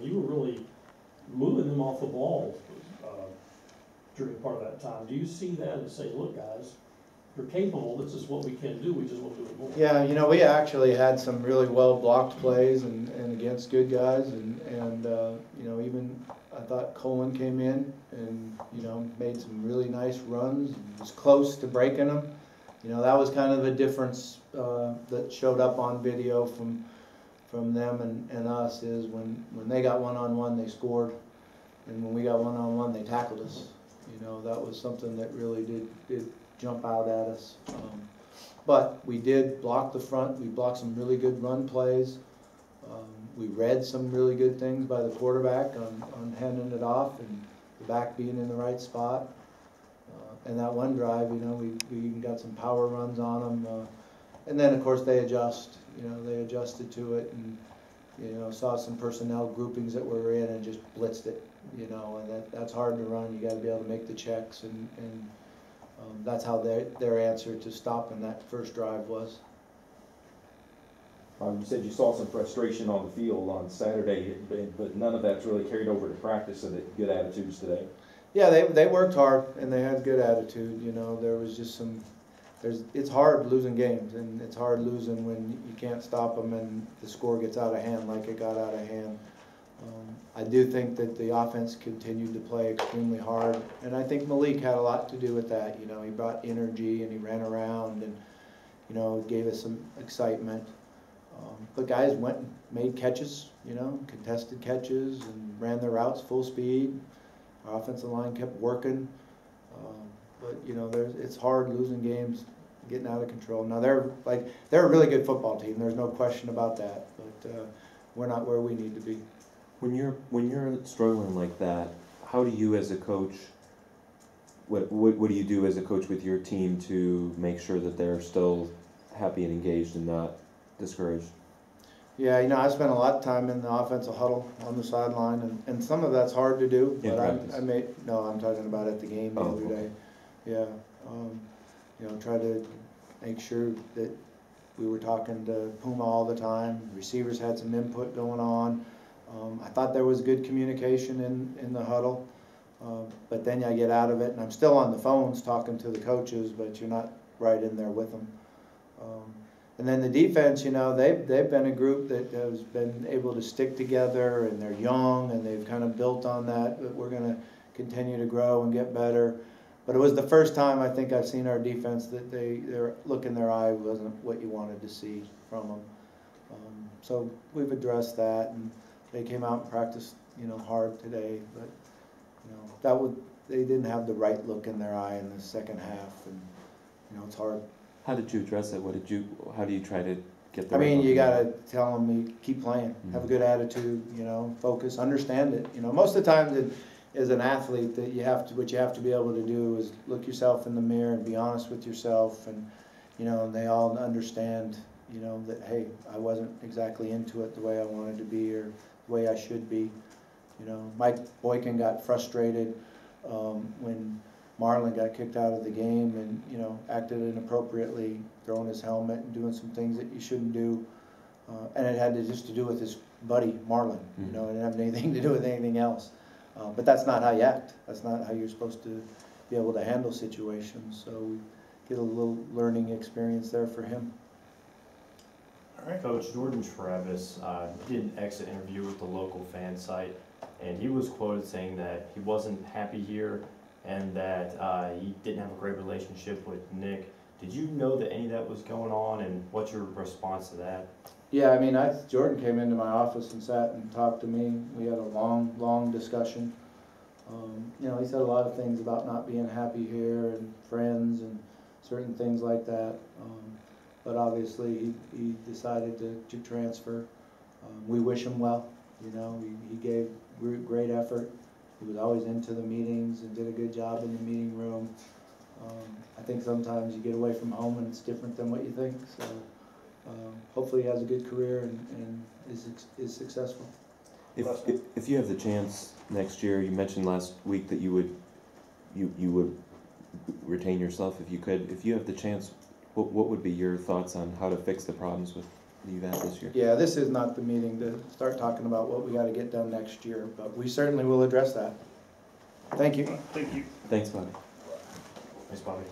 you were really moving them off the ball during part of that time. Do you see that and say, look, guys, you're capable, this is what we can do, we just want to do it more? Yeah, you know, we actually had some really well blocked plays and against good guys, and you know, even I thought Colin came in and, you know, made some really nice runs, was close to breaking them. You know, that was kind of the difference that showed up on video from them and us, is when they got one-on-one, they scored, and when we got one-on-one, they tackled us. You know, that was something that really did jump out at us. But we did block the front. We blocked some really good run plays. We read some really good things by the quarterback on handing it off and the back being in the right spot. And that one drive, you know, we even got some power runs on them. And then, of course, they adjust. You know, they adjusted to it, and, you know, saw some personnel groupings that were in and just blitzed it. You know, and that's hard to run. You got to be able to make the checks, and that's how their answer to stopping that first drive was. You said you saw some frustration on the field on Saturday, but none of that's really carried over to practice, so that good attitudes today. Yeah, they worked hard and they had good attitude. You know, there was just some. It's hard losing games, and it's hard losing when you can't stop them and the score gets out of hand like it got out of hand. I do think that the offense continued to play extremely hard, and I think Malik had a lot to do with that. You know, he brought energy and he ran around and, you know, gave us some excitement. But guys went and made catches, you know, contested catches, and ran their routes full speed. Our offensive line kept working. But, you know, it's hard losing games, getting out of control. Now they're a really good football team. There's no question about that. But we're not where we need to be. When you're struggling like that, how do you as a coach? What do you do as a coach with your team to make sure that they're still happy and engaged and not discouraged? Yeah, you know, I spent a lot of time in the offensive huddle on the sideline, and some of that's hard to do. In practice? I'm talking about at the game the other day. Yeah, you know, try to make sure that we were talking to Puma all the time. Receivers had some input going on. I thought there was good communication in the huddle, but then I get out of it, and I'm still on the phones talking to the coaches, but you're not right in there with them. And then the defense, you know, they've been a group that has been able to stick together, and they're young, and they've kind of built on that. But we're going to continue to grow and get better. But it was the first time I think I've seen our defense that their look in their eye wasn't what you wanted to see from them. So we've addressed that, and they came out and practiced, you know, hard today. But, you know, they didn't have the right look in their eye in the second half, and, you know, it's hard. How did you address it? How do you try to get the I mean, right you got to tell them, you keep playing, have a good attitude, you know, focus, understand it. You know, most of the time as an athlete, what you have to be able to do is look yourself in the mirror and be honest with yourself, and, you know, and they all understand, you know, that, hey, I wasn't exactly into it the way I wanted to be or the way I should be. You know, Mike Boykin got frustrated when Marlon got kicked out of the game and, you know, acted inappropriately, throwing his helmet and doing some things that you shouldn't do. And it had just to do with his buddy, Marlon. You know, it didn't have anything to do with anything else. But that's not how you act. That's not how you're supposed to be able to handle situations. So we get a little learning experience there for him. All right. Coach Jordan Travis did an exit interview with the local fan site, and he was quoted saying that he wasn't happy here and that he didn't have a great relationship with Nick. Did you know that any of that was going on, and what's your response to that? Yeah, I mean, Jordan came into my office and sat and talked to me. We had a long discussion. You know, he said a lot of things about not being happy here and friends and certain things like that. But obviously, he decided to transfer. We wish him well. You know, he gave great effort. He was always into the meetings and did a good job in the meeting room. I think sometimes you get away from home and it's different than what you think. So hopefully he has a good career and is successful. If you have the chance next year, you mentioned last week that you would retain yourself if you could. If you have the chance, what would be your thoughts on how to fix the problems you've had this year? Yeah, this is not the meeting to start talking about what we gotta get done next year, but we certainly will address that. Thank you. Thank you. Thanks, Bobby. Thanks, Bobby.